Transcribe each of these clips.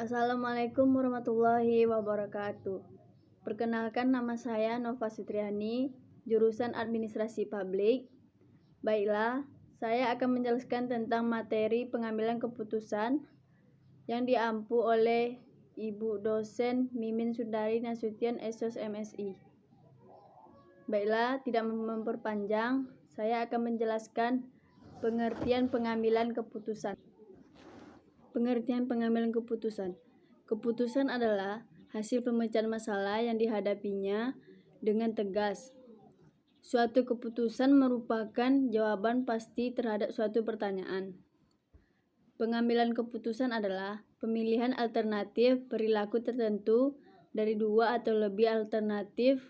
Assalamualaikum warahmatullahi wabarakatuh. Perkenalkan, nama saya Nova Sutriani, jurusan Administrasi Publik. Baiklah, saya akan menjelaskan tentang materi pengambilan keputusan yang diampu oleh Ibu dosen Mimin Sundari Nasution, SOS MSI. Baiklah, tidak memperpanjang, saya akan menjelaskan pengertian pengambilan keputusan. Pengertian pengambilan keputusan. Keputusan adalah hasil pemecahan masalah yang dihadapinya dengan tegas. Suatu keputusan merupakan jawaban pasti terhadap suatu pertanyaan. Pengambilan keputusan adalah pemilihan alternatif perilaku tertentu dari dua atau lebih alternatif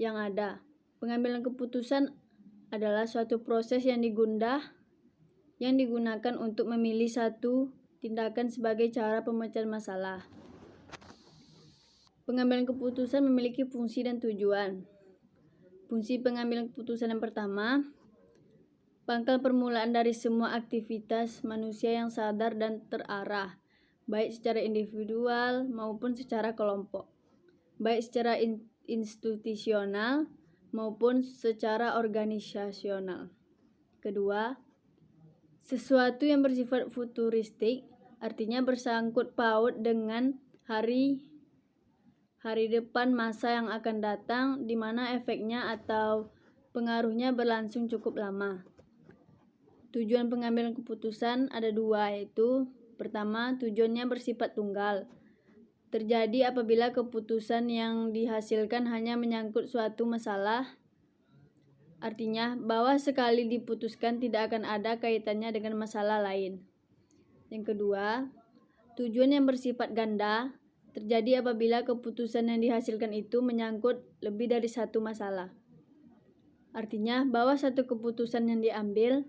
yang ada. Pengambilan keputusan adalah suatu proses yang digunakan untuk memilih satu tindakan sebagai cara pemecahan masalah. Pengambilan keputusan memiliki fungsi dan tujuan. Fungsi pengambilan keputusan yang pertama, pangkal permulaan dari semua aktivitas manusia yang sadar dan terarah, baik secara individual maupun secara kelompok, baik secara institusional maupun secara organisasional. Kedua, sesuatu yang bersifat futuristik, artinya bersangkut paut dengan hari depan, masa yang akan datang, di mana efeknya atau pengaruhnya berlangsung cukup lama. Tujuan pengambilan keputusan ada dua, yaitu pertama, tujuannya bersifat tunggal. Terjadi apabila keputusan yang dihasilkan hanya menyangkut suatu masalah, artinya bahwa sekali diputuskan tidak akan ada kaitannya dengan masalah lain. Yang kedua, tujuan yang bersifat ganda. Terjadi apabila keputusan yang dihasilkan itu menyangkut lebih dari satu masalah. Artinya bahwa satu keputusan yang diambil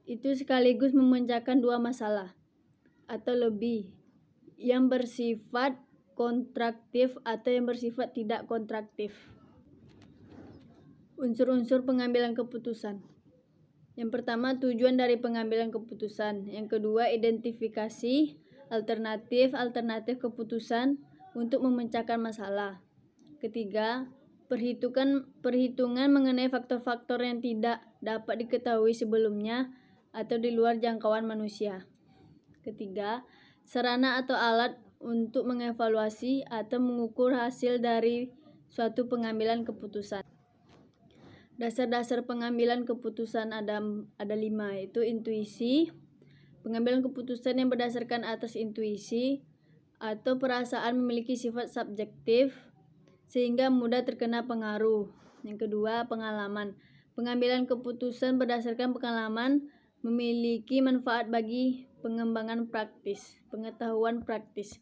itu sekaligus memecahkan dua masalah atau lebih, yang bersifat kontraktif atau yang bersifat tidak kontraktif. Unsur-unsur pengambilan keputusan. Yang pertama, tujuan dari pengambilan keputusan. Yang kedua, identifikasi alternatif keputusan untuk memecahkan masalah. Ketiga, perhitungan mengenai faktor-faktor yang tidak dapat diketahui sebelumnya atau di luar jangkauan manusia. Ketiga, sarana atau alat untuk mengevaluasi atau mengukur hasil dari suatu pengambilan keputusan. Dasar-dasar pengambilan keputusan ada 5, yaitu intuisi, pengambilan keputusan yang berdasarkan atas intuisi atau perasaan memiliki sifat subjektif sehingga mudah terkena pengaruh. Yang kedua, pengalaman. Pengambilan keputusan berdasarkan pengalaman memiliki manfaat bagi pengembangan pengetahuan praktis.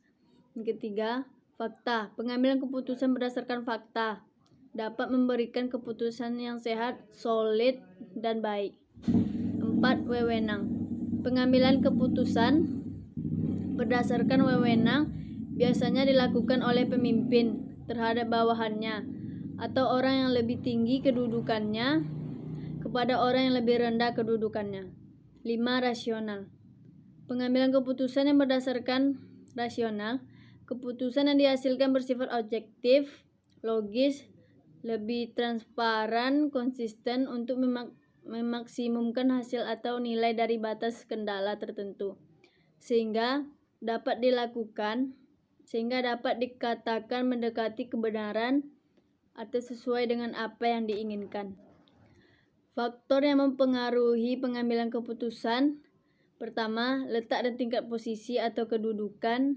Yang ketiga, fakta. Pengambilan keputusan berdasarkan fakta dapat memberikan keputusan yang sehat, solid, dan baik. 4. Wewenang. Pengambilan keputusan berdasarkan wewenang biasanya dilakukan oleh pemimpin terhadap bawahannya atau orang yang lebih tinggi kedudukannya kepada orang yang lebih rendah kedudukannya. 5. Rasional. Pengambilan keputusan yang berdasarkan rasional, keputusan yang dihasilkan bersifat objektif, logis, lebih transparan, konsisten untuk memaksimumkan hasil atau nilai dari batas kendala tertentu, sehingga dapat dikatakan mendekati kebenaran atau sesuai dengan apa yang diinginkan. Faktor yang mempengaruhi pengambilan keputusan. Pertama, letak dan tingkat posisi atau kedudukan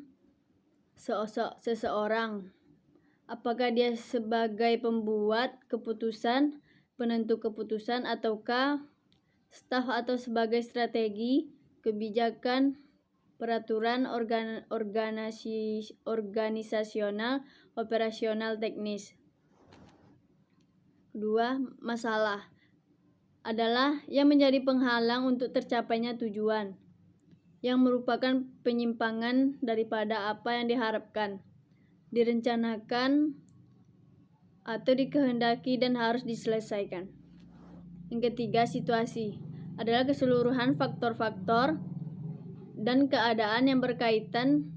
seseorang. Apakah dia sebagai pembuat keputusan, penentu keputusan, ataukah staf atau sebagai strategi, kebijakan, peraturan organisasional, operasional, teknis. Kedua, masalah adalah yang menjadi penghalang untuk tercapainya tujuan, yang merupakan penyimpangan daripada apa yang diharapkan, direncanakan, atau dikehendaki dan harus diselesaikan. Yang ketiga, situasi adalah keseluruhan faktor-faktor dan keadaan yang berkaitan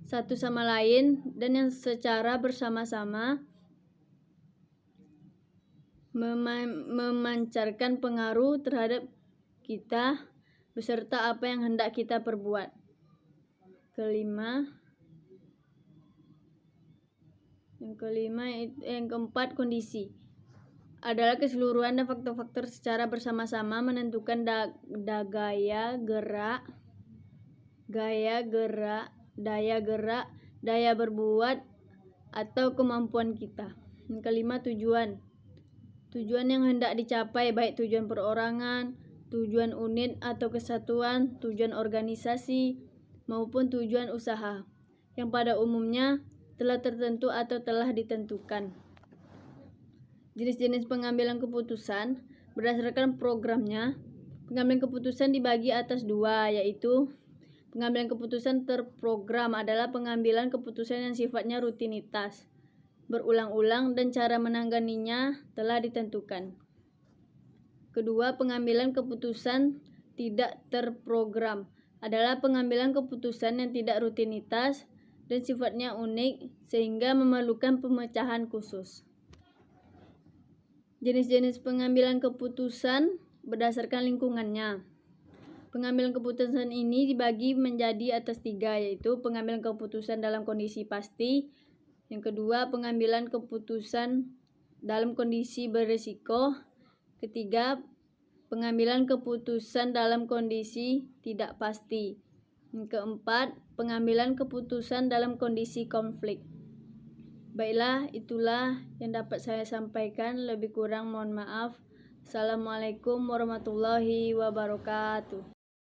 satu sama lain dan yang secara bersama-sama memancarkan pengaruh terhadap kita beserta apa yang hendak kita perbuat. Yang keempat, kondisi adalah keseluruhan dan faktor-faktor secara bersama-sama menentukan daya gerak, daya berbuat, atau kemampuan kita. Yang kelima, tujuan yang hendak dicapai, baik tujuan perorangan, tujuan unit atau kesatuan, tujuan organisasi, maupun tujuan usaha, yang pada umumnya telah tertentu atau telah ditentukan. Jenis-jenis pengambilan keputusan berdasarkan programnya. Pengambilan keputusan dibagi atas dua, yaitu pengambilan keputusan terprogram adalah pengambilan keputusan yang sifatnya rutinitas, berulang-ulang, dan cara menanganinya telah ditentukan. Kedua, pengambilan keputusan tidak terprogram adalah pengambilan keputusan yang tidak rutinitas dan sifatnya unik sehingga memerlukan pemecahan khusus. Jenis-jenis pengambilan keputusan berdasarkan lingkungannya. Pengambilan keputusan ini dibagi menjadi atas tiga, yaitu pengambilan keputusan dalam kondisi pasti. Yang kedua, pengambilan keputusan dalam kondisi berisiko. Ketiga, pengambilan keputusan dalam kondisi tidak pasti. Yang keempat, pengambilan keputusan dalam kondisi konflik. Baiklah, itulah yang dapat saya sampaikan. Lebih kurang mohon maaf. Assalamualaikum warahmatullahi wabarakatuh.